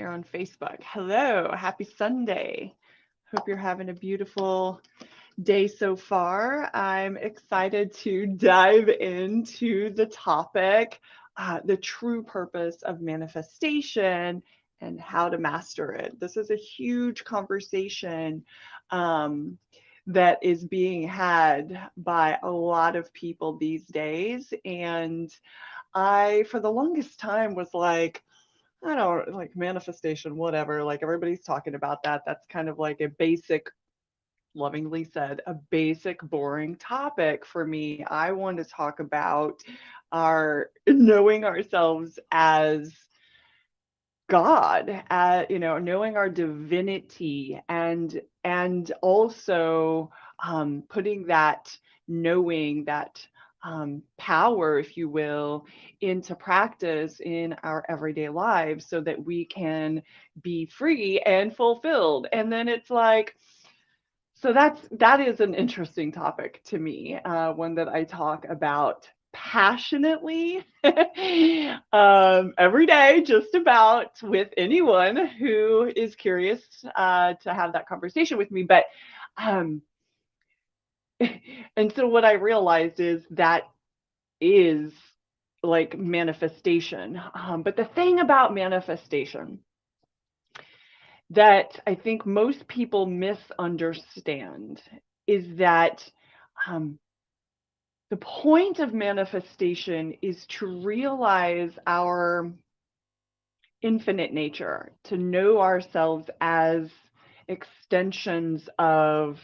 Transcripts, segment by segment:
here on Facebook. Hello, happy Sunday. Hope you're having a beautiful day so far. I'm excited to dive into the topic, the true purpose of manifestation and how to master it. This is a huge conversation that is being had by a lot of people these days. And I, for the longest time, was like, I don't like manifestation, whatever. Like everybody's talking about that. That's kind of like a basic, lovingly said, a basic, boring topic for me. I want to talk about our knowing ourselves as God, knowing our divinity, and also putting that knowing, that power, if you will, into practice in our everyday lives so that we can be free and fulfilled. And then it's like, so that is an interesting topic to me, one that I talk about passionately every day, just about, with anyone who is curious to have that conversation with me. But um, and so what I realized is that is like manifestation. But the thing about manifestation that I think most people misunderstand is that the point of manifestation is to realize our infinite nature, to know ourselves as extensions of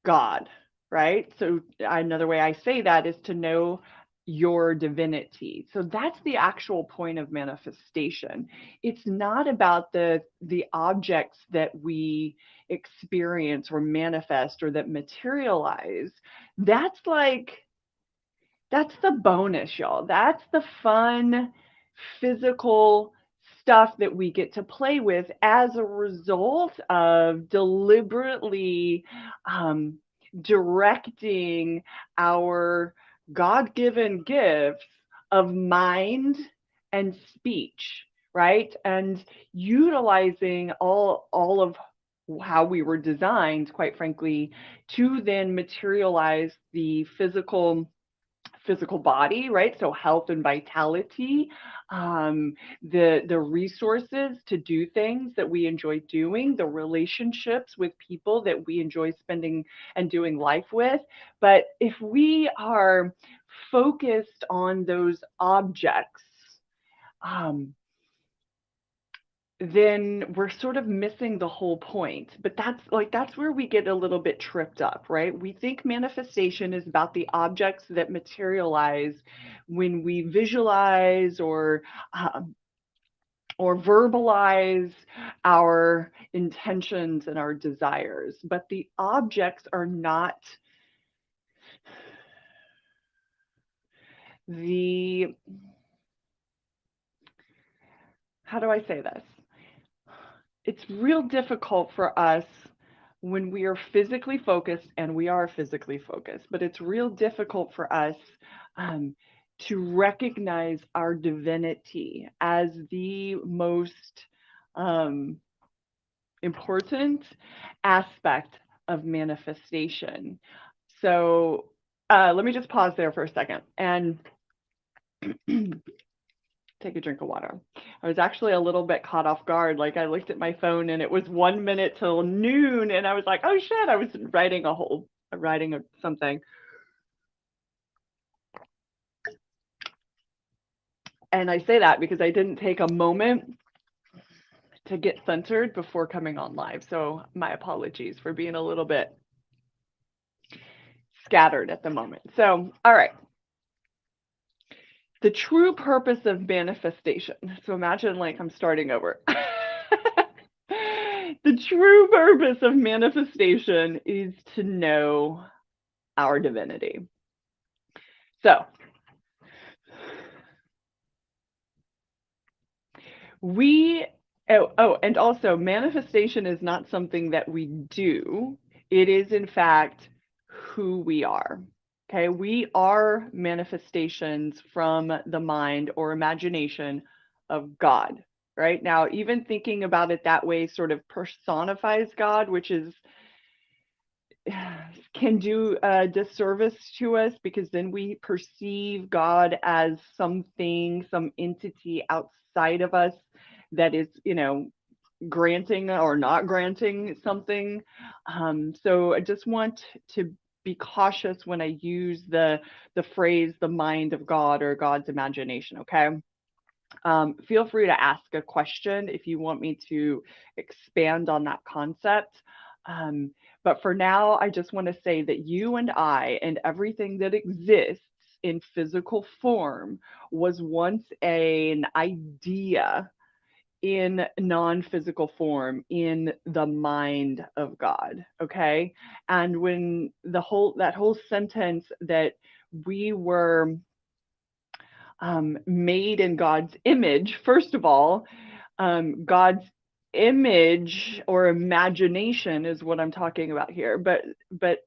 God, right? So another way I say that is to know your divinity. So that's the actual point of manifestation. It's not about the objects that we experience or manifest or that materialize. That's the bonus, y'all. That's the fun physical stuff that we get to play with as a result of deliberately directing our God-given gifts of mind and speech, right? And utilizing all of how we were designed, quite frankly, to then materialize the physical body, right? So health and vitality, the resources to do things that we enjoy doing, the relationships with people that we enjoy spending and doing life with. But if we are focused on those objects, then we're sort of missing the whole point. But that's where we get a little bit tripped up, right? We think manifestation is about the objects that materialize when we visualize or verbalize our intentions and our desires. But the objects are not the, how do I say this? It's real difficult for us when we are physically focused, and we are physically focused, but it's real difficult for us to recognize our divinity as the most important aspect of manifestation. So let me just pause there for a second and take a drink of water. I was actually a little bit caught off guard. Like I looked at my phone and it was 1 minute till noon, and I was like, oh shit, I was writing something. And I say that because I didn't take a moment to get centered before coming on live. So my apologies for being a little bit scattered at the moment. So, all right. The true purpose of manifestation. So imagine like I'm starting over. The true purpose of manifestation is to know our divinity. So and also manifestation is not something that we do. It is in fact who we are. Okay, we are manifestations from the mind or imagination of God. right? Now, even thinking about it that way sort of personifies God, which is can do a disservice to us, because then we perceive God as something, some entity outside of us that is, granting or not granting something. So I just want to be cautious when I use the phrase the mind of God or God's imagination. Okay. Feel free to ask a question if you want me to expand on that concept. But for now, I just want to say that you and I and everything that exists in physical form was once an idea in non-physical form in the mind of God. Okay. And when that whole sentence that we were made in God's image, first of all, God's image or imagination is what I'm talking about here. But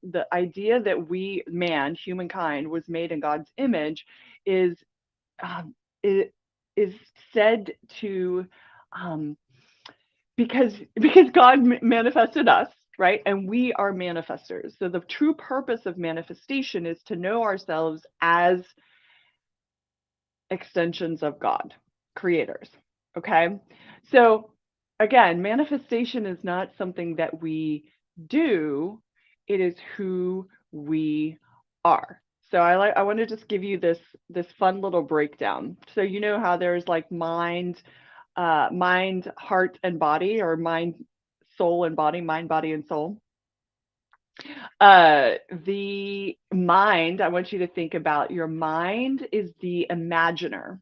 the idea that humankind, was made in God's image is um, it is said to um, because God manifested us, right? And we are manifestors. So the true purpose of manifestation is to know ourselves as extensions of God, creators. Okay. So again, manifestation is not something that we do, it is who we are. So I want to just give you this fun little breakdown. So you know how there's like mind, heart, and body, or mind, soul, and body, mind, body, and soul. The mind, I want you to think about your mind is the imaginer.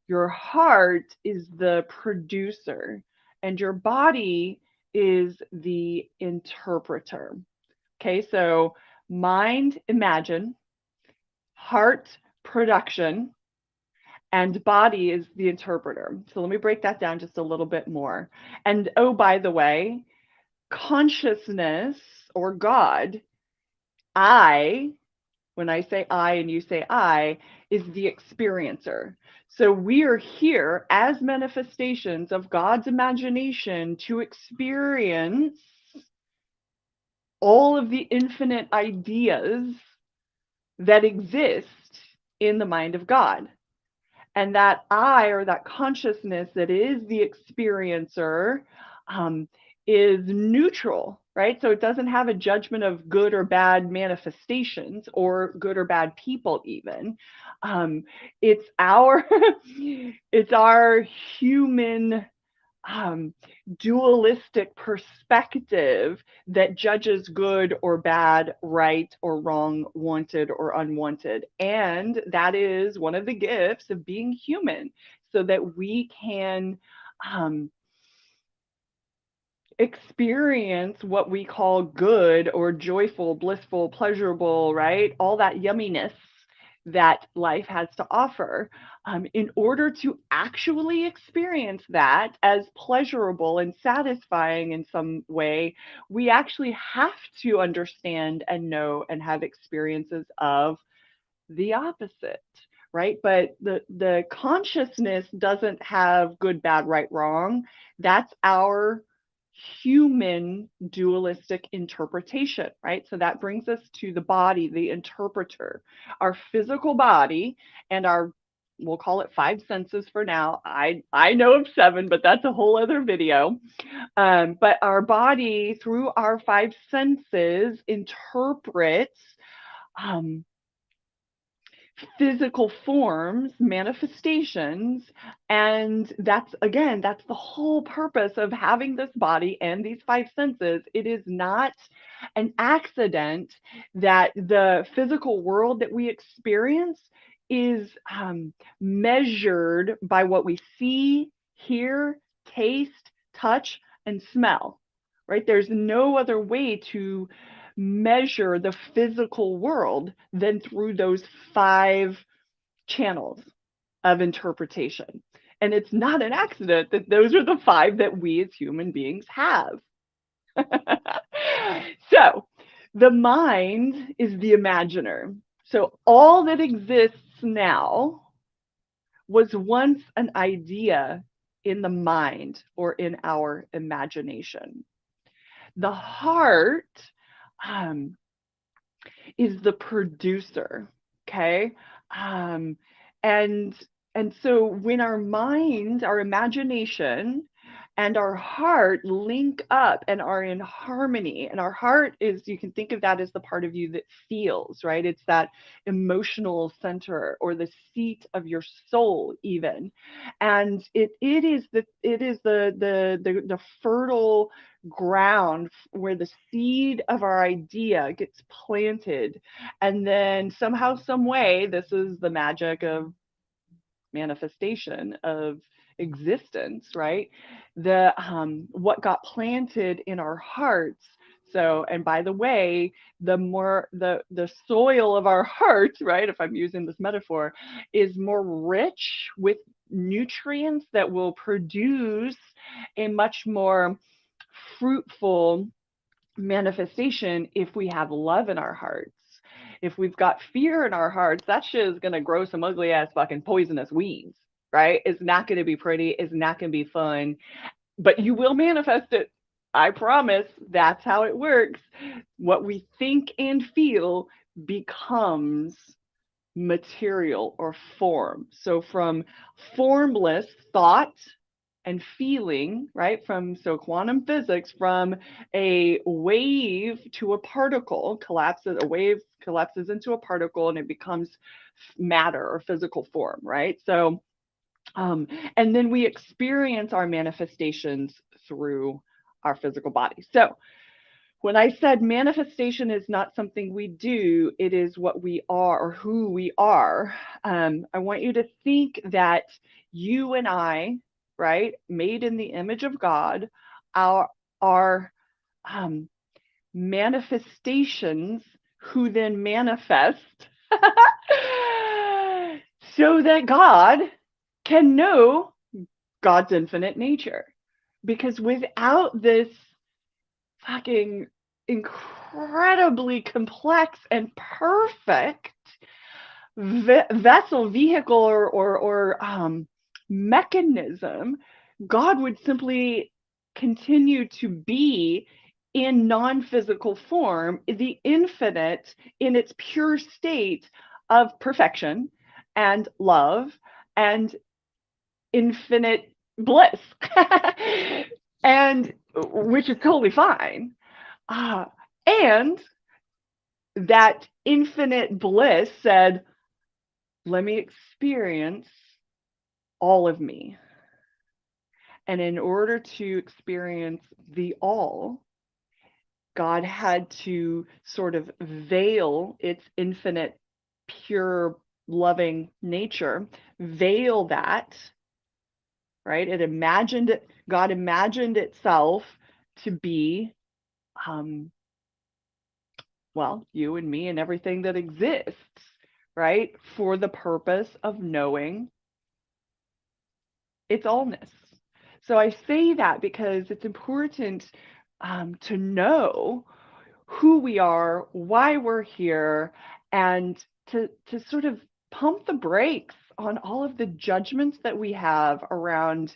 Your heart is the producer, and your body is the interpreter. Okay, so mind, imagine, heart, production, and body is the interpreter. So let me break that down just a little bit more. And oh, by the way, consciousness or God, I, when I say I and you say I, is the experiencer. So we are here as manifestations of God's imagination to experience all of the infinite ideas that exist in the mind of God. And that I, or that consciousness that is the experiencer, um, is neutral, right? So it doesn't have a judgment of good or bad manifestations or good or bad people even. It's our it's our human dualistic perspective that judges good or bad, right or wrong, wanted or unwanted. And that is one of the gifts of being human, so that we can experience what we call good or joyful, blissful, pleasurable, right? All that yumminess that life has to offer. In order to actually experience that as pleasurable and satisfying in some way, we actually have to understand and know and have experiences of the opposite, right? But the consciousness doesn't have good, bad, right, wrong. That's our human dualistic interpretation, right? So that brings us to the body, the interpreter, our physical body, and our, we'll call it five senses for now. I know of seven, but that's a whole other video. But our body, through our five senses, interprets physical forms, manifestations. And that's, again, that's the whole purpose of having this body and these five senses. It is not an accident that the physical world that we experience is measured by what we see, hear, taste, touch, and smell, right? There's no other way to measure the physical world than through those five channels of interpretation. And it's not an accident that those are the five that we as human beings have. So the mind is the imaginer. So all that exists now was once an idea in the mind or in our imagination. The heart is the producer. Okay. Um, and so when our mind, our imagination, and our heart link up and are in harmony, and our heart is, you can think of that as the part of you that feels, right? It's that emotional center or the seat of your soul, even. And it is the fertile ground where the seed of our idea gets planted, and then somehow, some way, this is the magic of manifestation, of existence, right? The what got planted in our hearts. So, and by the way, the more the soil of our hearts, right, if I'm using this metaphor, is more rich with nutrients that will produce a much more fruitful manifestation if we have love in our hearts. If we've got fear in our hearts, that shit is going to grow some ugly ass fucking poisonous weeds, right? It's not going to be pretty. It's not going to be fun, but you will manifest it. I promise. That's how it works. What we think and feel becomes material or form. So from formless thought and feeling, right? So quantum physics, from a wave to a particle collapses, a wave collapses into a particle and it becomes matter or physical form, right? So, and then we experience our manifestations through our physical body. So when I said manifestation is not something we do, it is what we are or who we are. I want you to think that you and I, right, made in the image of God, are manifestations who then manifest so that God can know God's infinite nature. Because without this fucking incredibly complex and perfect vessel, vehicle, or mechanism, God would simply continue to be in non-physical form, the infinite in its pure state of perfection and love and infinite bliss, and which is totally fine. And that infinite bliss said, let me experience all of me. And in order to experience the all, God had to sort of veil its infinite, pure, loving nature, veil that, right? God imagined itself to be, well, you and me and everything that exists, right? For the purpose of knowing its allness. So I say that because it's important to know who we are, why we're here, and to sort of pump the brakes on all of the judgments that we have around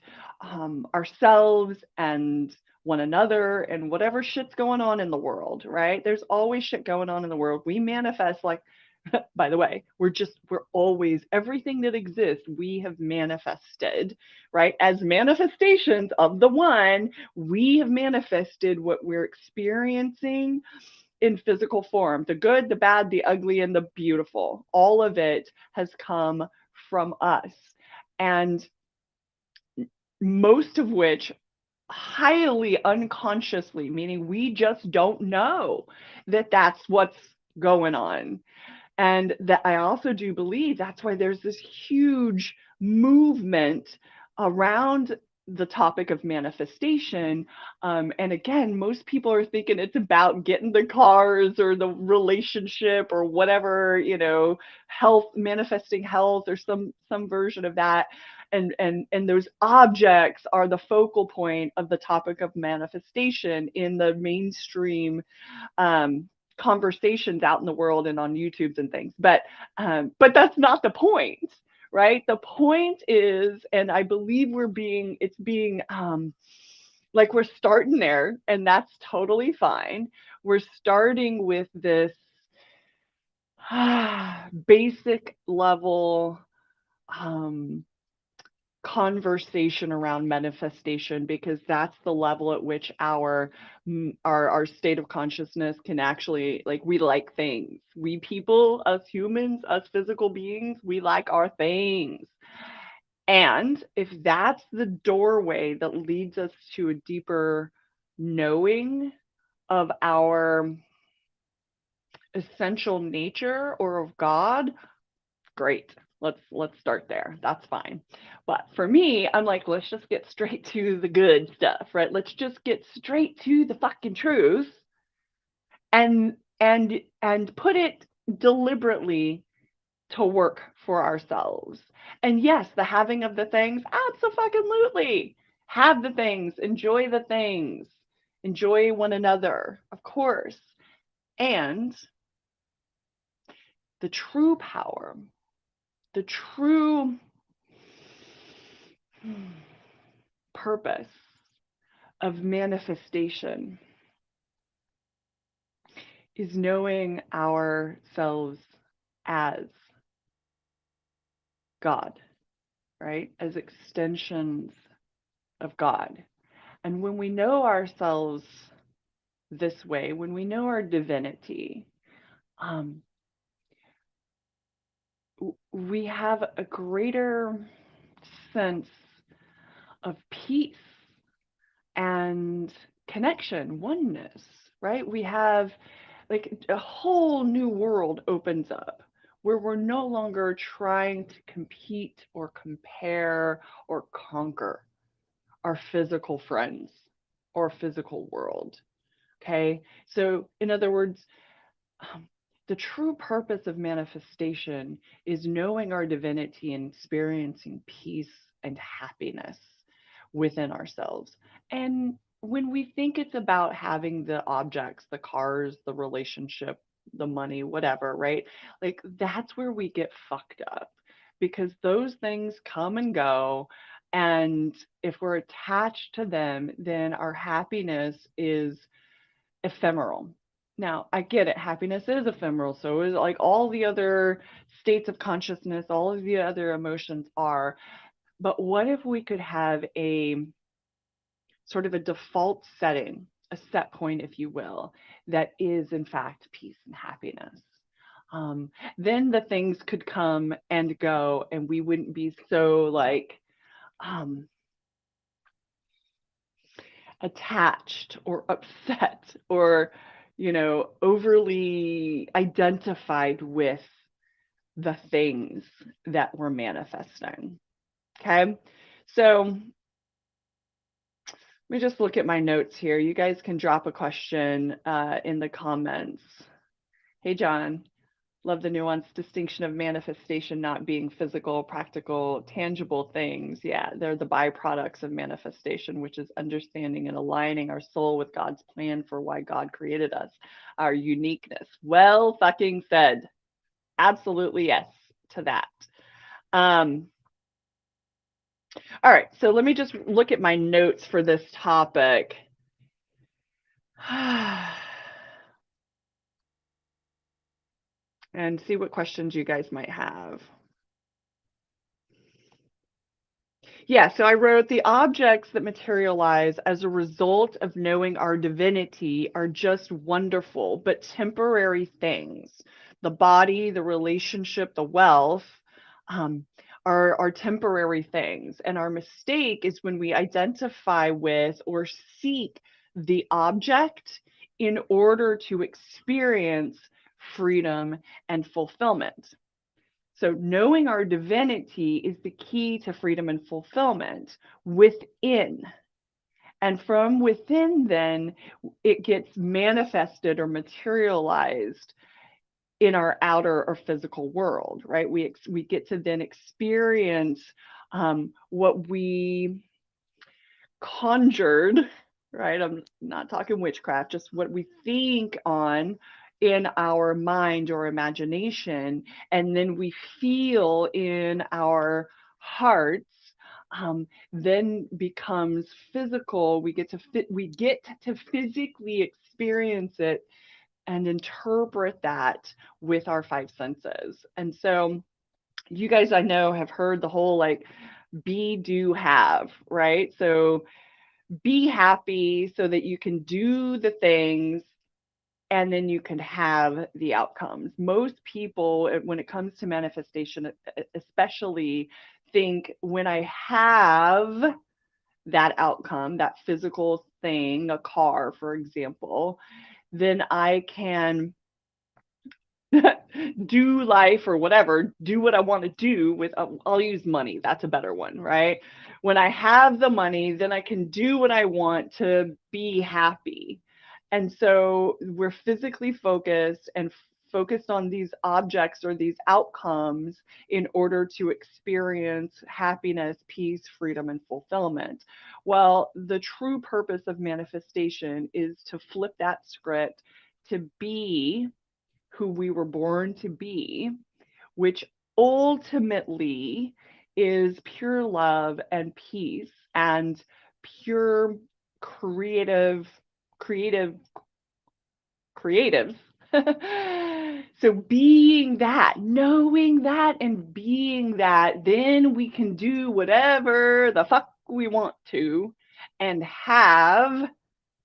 ourselves and one another and whatever shit's going on in the world, right? There's always shit going on in the world. We manifest, like, by the way, we're always, everything that exists, we have manifested, right? As manifestations of the one, we have manifested what we're experiencing in physical form. The good, the bad, the ugly, and the beautiful. All of it has come from us. And most of which highly unconsciously, meaning we just don't know that that's what's going on. And that I also do believe that's why there's this huge movement around the topic of manifestation. And again, most people are thinking it's about getting the cars or the relationship or whatever, health, manifesting health or some version of that. And those objects are the focal point of the topic of manifestation in the mainstream conversations out in the world and on YouTubes and things. But that's not the point, right? The point is, and I believe it's being like we're starting there, and that's totally fine. We're starting with this basic level um, conversation around manifestation, because that's the level at which our state of consciousness can actually, like, we like things. We people, us humans, us physical beings, we like our things. And if that's the doorway that leads us to a deeper knowing of our essential nature or of God, great. Let's start there. That's fine. But for me, I'm like, let's just get straight to the good stuff, right? Let's just get straight to the fucking truth and put it deliberately to work for ourselves. And yes, the having of the things, absolutely. Have the things, enjoy the things, enjoy one another, of course. And the true power, the true purpose of manifestation is knowing ourselves as God, right? As extensions of God. And when we know ourselves this way, when we know our divinity, um, we have a greater sense of peace and connection, oneness, right? We have like a whole new world opens up where we're no longer trying to compete or compare or conquer our physical friends or physical world. Okay. So, in other words, the true purpose of manifestation is knowing our divinity and experiencing peace and happiness within ourselves. And when we think it's about having the objects, the cars, the relationship, the money, whatever, right? Like that's where we get fucked up, because those things come and go. And if we're attached to them, then our happiness is ephemeral. Now, I get it. Happiness is ephemeral. So is like all the other states of consciousness, all of the other emotions are. But what if we could have a sort of a default setting, a set point, if you will, that is in fact peace and happiness? Then the things could come and go, and we wouldn't be so like um, attached or upset or, overly identified with the things that we're manifesting. Okay. So let me just look at my notes here. You guys can drop a question in the comments. Hey, John. Love the nuanced distinction of manifestation not being physical, practical, tangible things. Yeah, they're the byproducts of manifestation, which is understanding and aligning our soul with God's plan for why God created us, our uniqueness. Well fucking said. Absolutely yes to that. All right, so let me just look at my notes for this topic. And see what questions you guys might have. Yeah, so I wrote the objects that materialize as a result of knowing our divinity are just wonderful but temporary things. The body, the relationship, the wealth are temporary things. And our mistake is when we identify with or seek the object in order to experience freedom and fulfillment. So knowing our divinity is the key to freedom and fulfillment within. And from within, then it gets manifested or materialized in our outer or physical world, right? We get to then experience what we conjured, right? I'm not talking witchcraft, just what we think on in our mind or imagination, and then we feel in our hearts, then becomes physical. We get to physically experience it and interpret that with our five senses. And so you guys, I know, have heard the whole like be, do, have, right? So be happy so that you can do the things and then you can have the outcomes. Most people, when it comes to manifestation, especially, think when I have that outcome, that physical thing, a car, for example, then I can do life or whatever, do what I want to do with, I'll use money. That's a better one, right? When I have the money, then I can do what I want to be happy. And so we're physically focused and focused on these objects or these outcomes in order to experience happiness, peace, freedom, and fulfillment. Well, the true purpose of manifestation is to flip that script, to be who we were born to be, which ultimately is pure love and peace and pure creative creatives. So being that, knowing that and being that, then we can do whatever the fuck we want to and have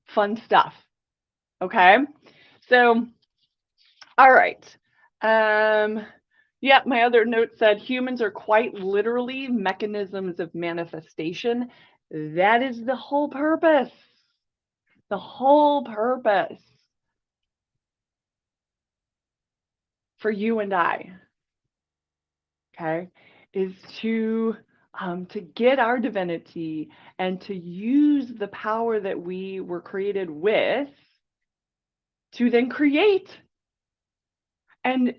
fun stuff. Okay? So all right. Yeah, my other note said humans are quite literally mechanisms of manifestation. That is the whole purpose. The whole purpose for you and I, okay, is to get our divinity and to use the power that we were created with to then create. And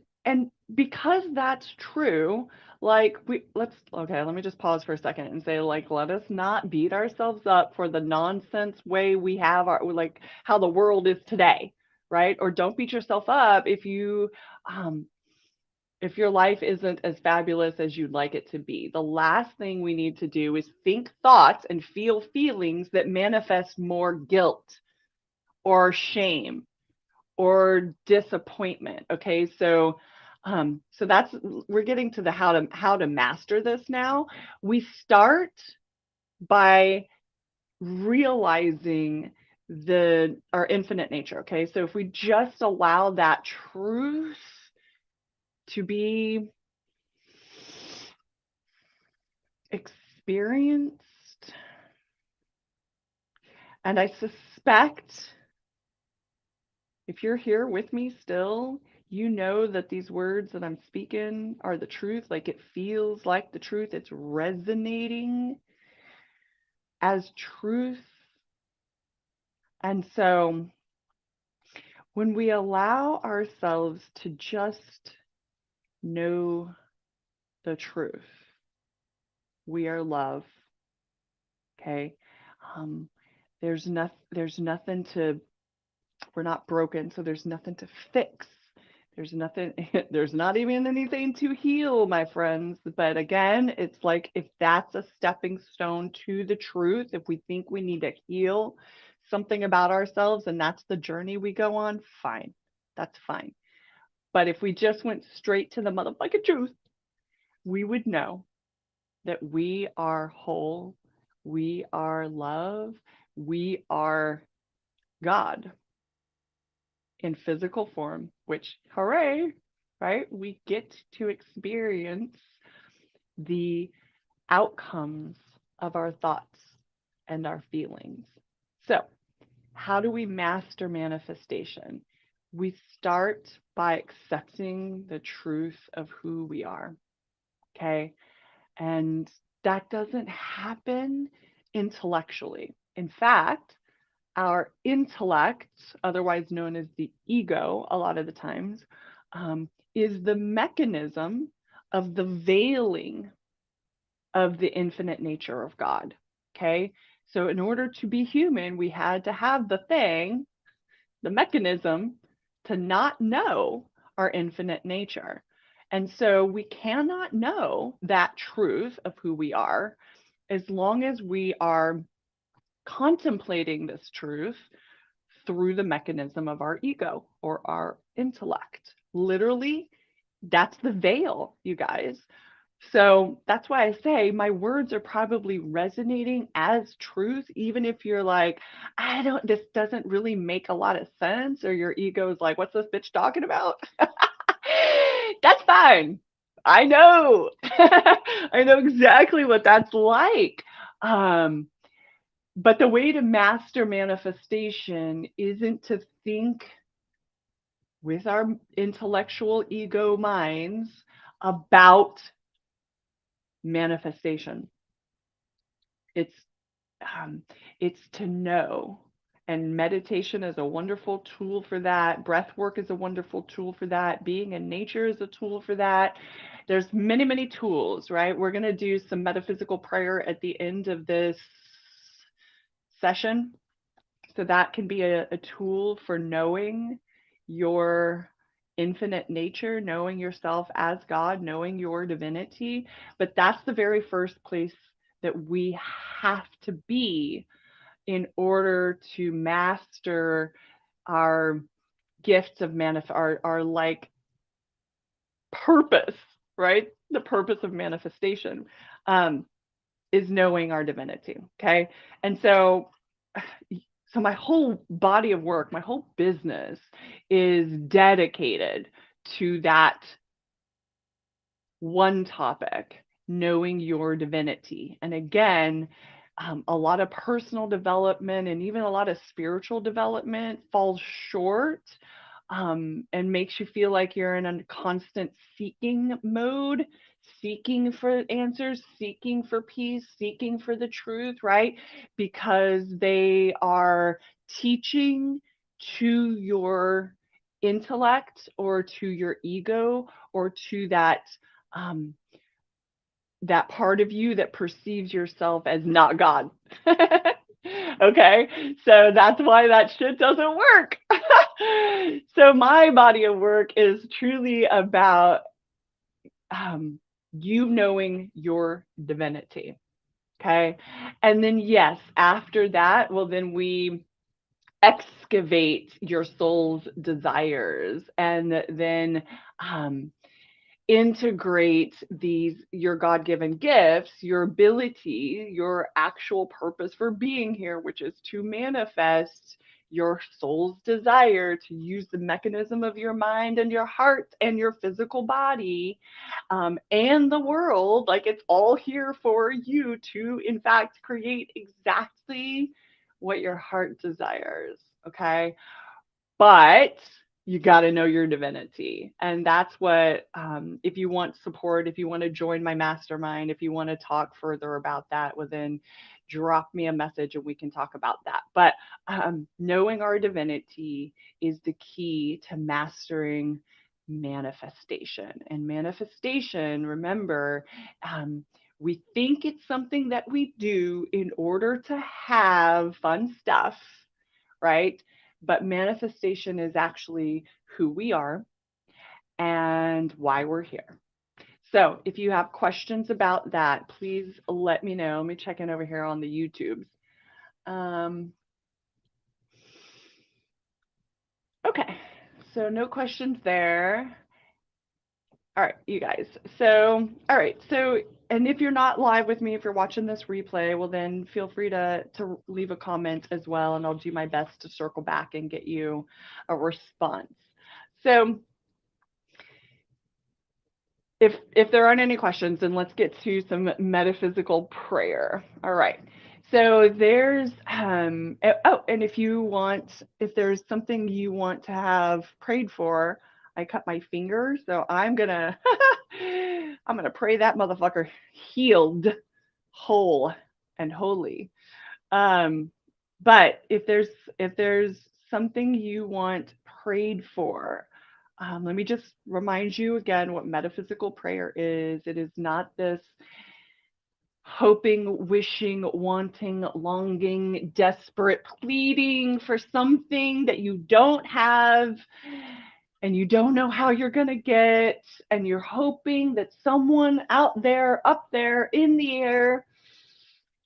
because that's true, like let me just pause for a second and say, like, let us not beat ourselves up for the nonsense way we have our, like, how the world is today, right? Or don't beat yourself up if your life isn't as fabulous as you'd like it to be. The last thing we need to do is think thoughts and feel feelings that manifest more guilt or shame or disappointment. Okay, so that's, we're getting to the how to master this now. We start by realizing our infinite nature. Okay, so if we just allow that truth to be experienced, and I suspect if you're here with me still, you know that these words that I'm speaking are the truth. Like, it feels like the truth. It's resonating as truth. And so when we allow ourselves to just know the truth, we are love. Okay. Um, there's nothing to, we're not broken, so there's nothing to fix. There's nothing, there's not even anything to heal, my friends. But again, it's like, if that's a stepping stone to the truth, if we think we need to heal something about ourselves and that's the journey we go on, fine. That's fine. But if we just went straight to the motherfucking truth, we would know that we are whole, we are love, we are God in physical form, which, hooray, right? We get to experience the outcomes of our thoughts and our feelings. So, how do we master manifestation? We start by accepting the truth of who we are, okay? And that doesn't happen intellectually. In fact, our intellect, otherwise known as the ego, a lot of the times, is the mechanism of the veiling of the infinite nature of God. Okay. So, in order to be human, we had to have the thing, the mechanism to not know our infinite nature. And so we cannot know that truth of who we are as long as we are contemplating this truth through the mechanism of our ego or our intellect. Literally, that's the veil, you guys. So that's why I say my words are probably resonating as truth, even if you're like, this doesn't really make a lot of sense, or your ego is like, what's this bitch talking about? That's fine. I know. I know exactly what that's like. But the way to master manifestation isn't to think with our intellectual ego minds about manifestation. It's it's to know. And meditation is a wonderful tool for that. Breath work is a wonderful tool for that. Being in nature is a tool for that. There's many, many tools, right? We're going to do some metaphysical prayer at the end of this session. So that can be a tool for knowing your infinite nature, knowing yourself as God, knowing your divinity. But that's the very first place that we have to be in order to master our gifts of our like purpose, right? The purpose of manifestation is knowing our divinity. Okay. And so my whole body of work, my whole business is dedicated to that one topic, knowing your divinity. And again, a lot of personal development and even a lot of spiritual development falls short and makes you feel like you're in a constant seeking mode, seeking for answers, seeking for peace, seeking for the truth, right? Because they are teaching to your intellect or to your ego or to um, that part of you that perceives yourself as not God. Okay, so that's why that shit doesn't work. So my body of work is truly about you knowing your divinity. Okay, and then yes, after that, well, then we excavate your soul's desires, and then integrate your God-given gifts, your ability, your actual purpose for being here, which is to manifest your soul's desire to use the mechanism of your mind and your heart and your physical body and the world. Like, it's all here for you to, in fact, create exactly what your heart desires. Okay. But you got to know your divinity. And that's what, if you want support, if you want to join my mastermind, if you want to talk further about that, well, then drop me a message and we can talk about that. But knowing our divinity is the key to mastering manifestation. And manifestation, remember, we think it's something that we do in order to have fun stuff, right? But manifestation is actually who we are and why we're here. So if you have questions about that, please let me know. Let me check in over here on the YouTubes. Okay, so no questions there. All right, you guys. So, all right. So, and if you're not live with me, if you're watching this replay, well, then feel free to leave a comment as well, and I'll do my best to circle back and get you a response. So, if there aren't any questions, then let's get to some metaphysical prayer. All right. So there's and if there's something you want to have prayed for, I cut my finger, so I'm gonna pray that motherfucker healed, whole, and holy. But if there's something you want prayed for, let me just remind you again what metaphysical prayer is. It is not this hoping, wishing, wanting, longing, desperate, pleading for something that you don't have and you don't know how you're going to get, and you're hoping that someone out there, up there in the air,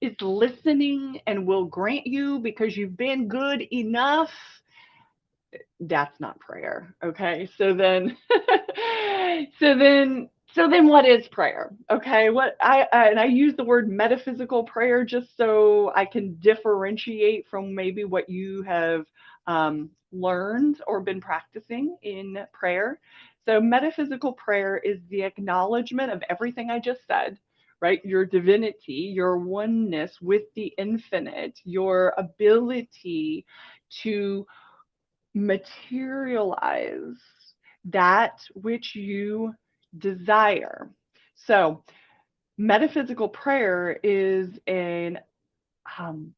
is listening and will grant you because you've been good enough. That's not prayer. Okay. So then what is prayer? Okay. And I use the word metaphysical prayer just so I can differentiate from maybe what you have learned or been practicing in prayer. So metaphysical prayer is the acknowledgement of everything I just said, right? Your divinity, your oneness with the infinite, your ability to materialize that which you desire. So, metaphysical prayer um,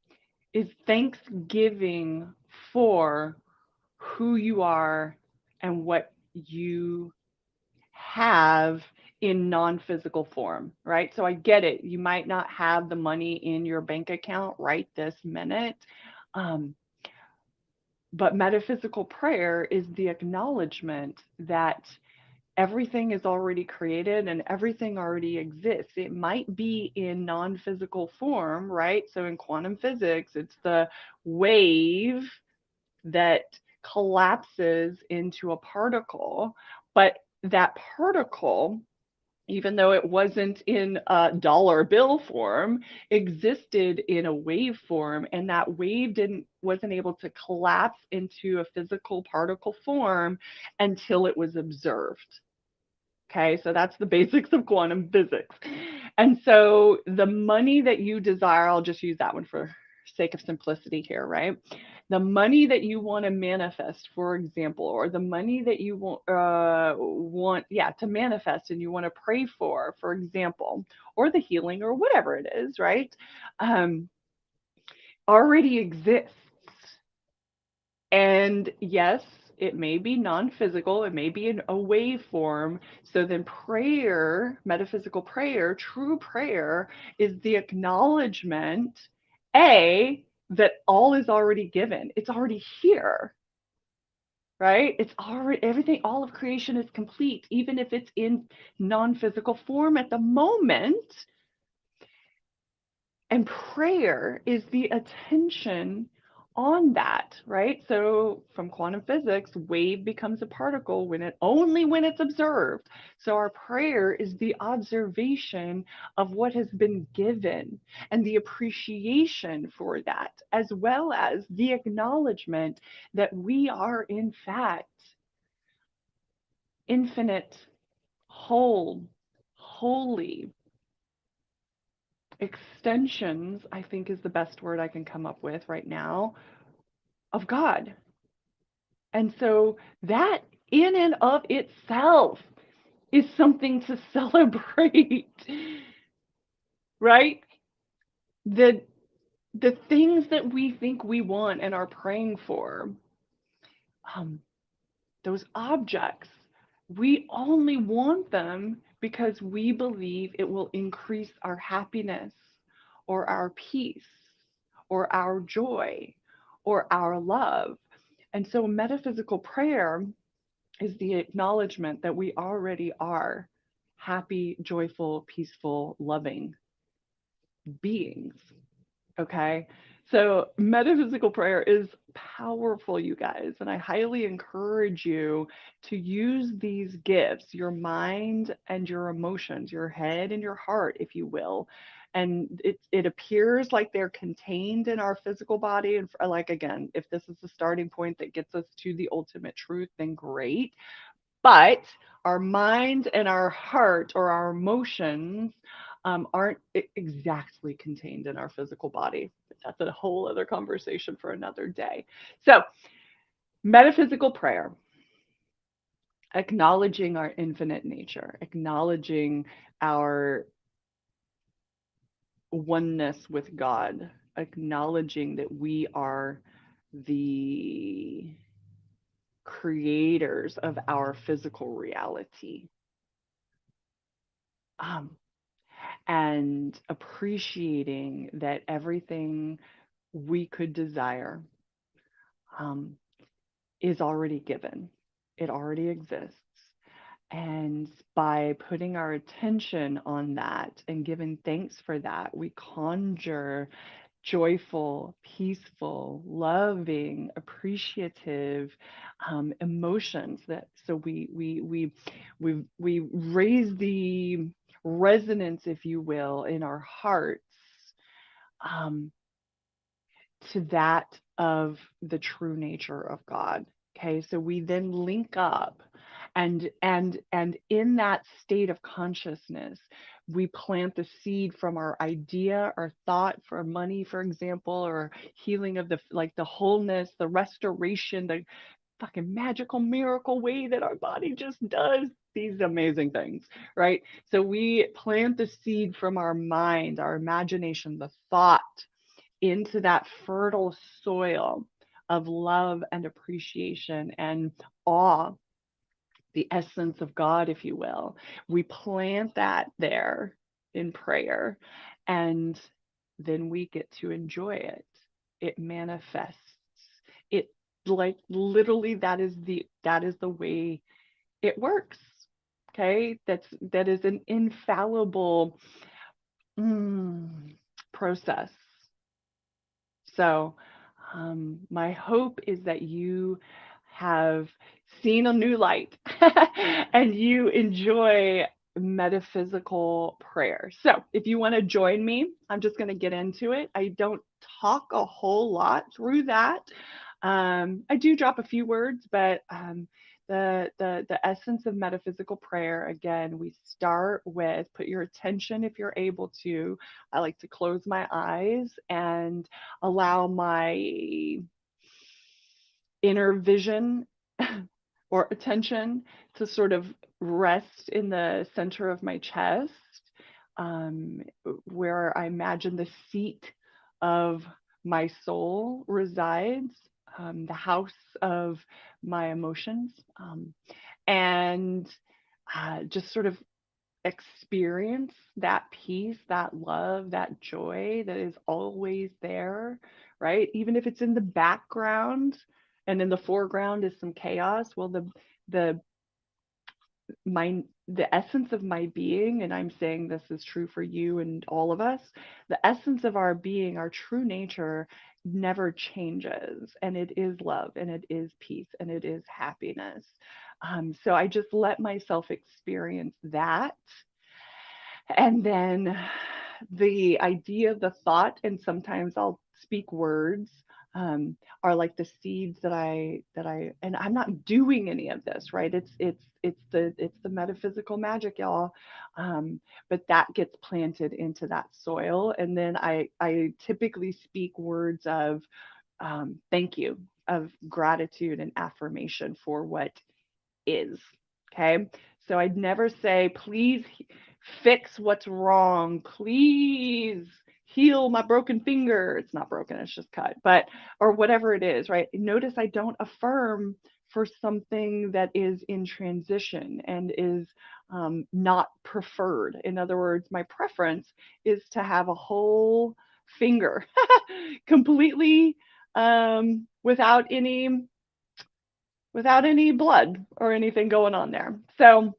is thanksgiving for who you are and what you have in non-physical form, right? So I get it. You might not have the money in your bank account right this minute. Um, But metaphysical prayer is the acknowledgement that everything is already created and everything already exists. It might be in non physical form, right? So in quantum physics, it's the wave that collapses into a particle, but that particle, even though it wasn't in a dollar bill form, existed in a wave form, and that wave wasn't able to collapse into a physical particle form until it was observed. Okay, so that's the basics of quantum physics. And so the money that you desire, I'll just use that one for sake of simplicity here, right? The money that you want to manifest, for example, or the money that you want to manifest and you want to pray for example, or the healing or whatever it is, right? Um, Already exists. And yes, it may be non-physical, it may be in a wave form. So then prayer, metaphysical prayer, true prayer is the acknowledgement, that all is already given. It's already here, right? It's already everything, all of creation is complete, even if it's in non-physical form at the moment. And prayer is the attention on that, right? So from quantum physics, wave becomes a particle only when it's observed. So our prayer is the observation of what has been given and the appreciation for that, as well as the acknowledgement that we are in fact infinite, whole, holy, extensions, I think is the best word I can come up with right now, of God. And so that in and of itself is something to celebrate, right? The the things that we think we want and are praying for, um, those objects, we only want them because we believe it will increase our happiness or our peace or our joy or our love. And so metaphysical prayer is the acknowledgement that we already are happy, joyful, peaceful, loving beings. Okay. So metaphysical prayer is powerful, you guys. And I highly encourage you to use these gifts, your mind and your emotions, your head and your heart, if you will. And it appears like they're contained in our physical body. And like, again, if this is the starting point that gets us to the ultimate truth, then great. But our mind and our heart or our emotions aren't exactly contained in our physical body. That's a whole other conversation for another day. So, metaphysical prayer, acknowledging our infinite nature, acknowledging our oneness with God, acknowledging that we are the creators of our physical reality. Um, and appreciating that everything we could desire um, is already given. It already exists. And by putting our attention on that and giving thanks for that, we conjure joyful, peaceful, loving, appreciative emotions. That so we raise the resonance, if you will, in our hearts um, to that of the true nature of God. Okay, so we then link up and in that state of consciousness, we plant the seed from our idea, our thought for money, for example, or healing of the like the wholeness, the restoration, the fucking magical miracle way that our body just does these amazing things, right? So we plant the seed from our mind, our imagination, the thought into that fertile soil of love and appreciation and awe, the essence of God, if you will. We plant that there in prayer, and then we get to enjoy it. It manifests. It like literally that is the way it works. Okay, that is an infallible process. So, my hope is that you have seen a new light and you enjoy metaphysical prayer. So, if you want to join me, I'm just going to get into it. I don't talk a whole lot through that. I do drop a few words, but the essence of metaphysical prayer, again, we start with put your attention if you're able to. I like to close my eyes and allow my inner vision or attention to sort of rest in the center of my chest, um, where I imagine the seat of my soul resides, the house of my emotions, and just sort of experience that peace, that love, that joy that is always there, right? Even if it's in the background and in the foreground is some chaos, well, the the essence of my being, and I'm saying this is true for you and all of us, the essence of our being, our true nature never changes, and it is love, and it is peace, and it is happiness. So I just let myself experience that, and then the idea, the thought, and sometimes I'll speak words, are like the seeds that I, and I'm not doing any of this, right? It's the metaphysical magic, y'all. But that gets planted into that soil, and then I typically speak words of thank you, of gratitude and affirmation for what is. Okay. So I'd never say, please fix what's wrong. Please heal my broken finger. It's not broken, it's just cut, but, or whatever it is, right? Notice I don't affirm for something that is in transition and is not preferred. In other words, my preference is to have a whole finger completely without any blood or anything going on there. So,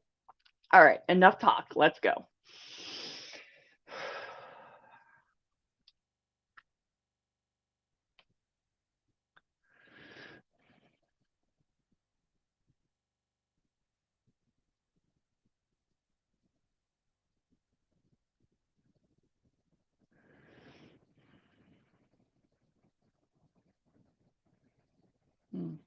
all right, enough talk. Let's go. Mm.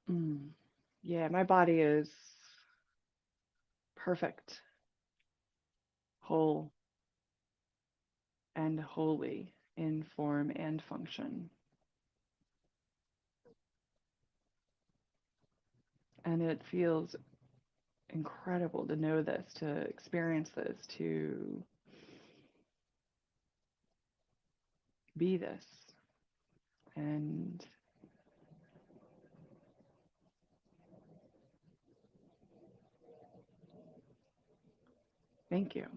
Mm. Yeah, my body is perfect, whole, and holy. in form and function. And it feels incredible to know this, to experience this, to be this. And thank you.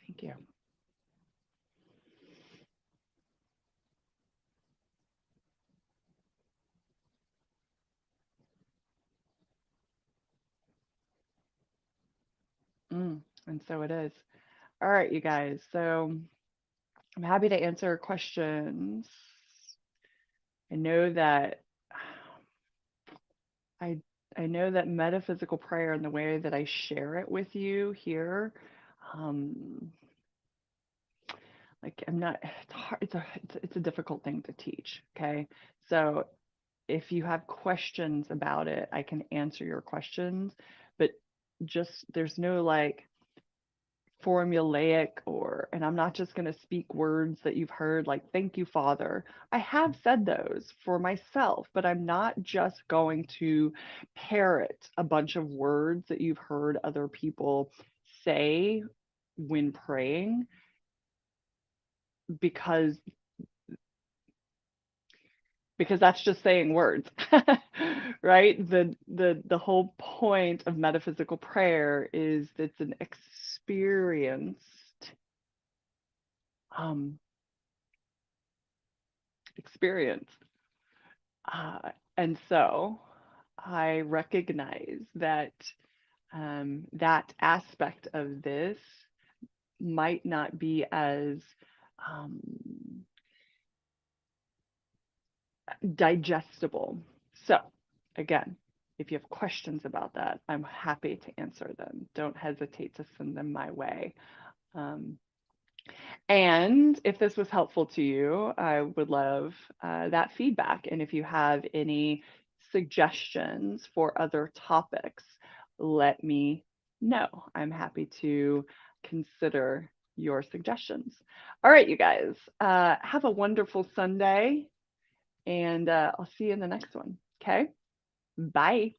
Thank you. And so it is. All right, you guys. So I'm happy to answer questions. I know that I I know that metaphysical prayer and the way that I share it with you here, um, like I'm not. It's hard. It's a difficult thing to teach. Okay, so if you have questions about it, I can answer your questions, but just there's no like formulaic and I'm not just going to speak words that you've heard like thank you father. I have said those for myself, but I'm not just going to parrot a bunch of words that you've heard other people say when praying, because that's just saying words. Right? The whole point of metaphysical prayer is it's an experienced um experience. And so I recognize that that aspect of this might not be as um, digestible. So, again, if you have questions about that, I'm happy to answer them. Don't hesitate to send them my way. Um, And if this was helpful to you, I would love that feedback. And if you have any suggestions for other topics, let me know. I'm happy to consider your suggestions. All right, you guys, have a wonderful Sunday, and I'll see you in the next one. Okay, bye.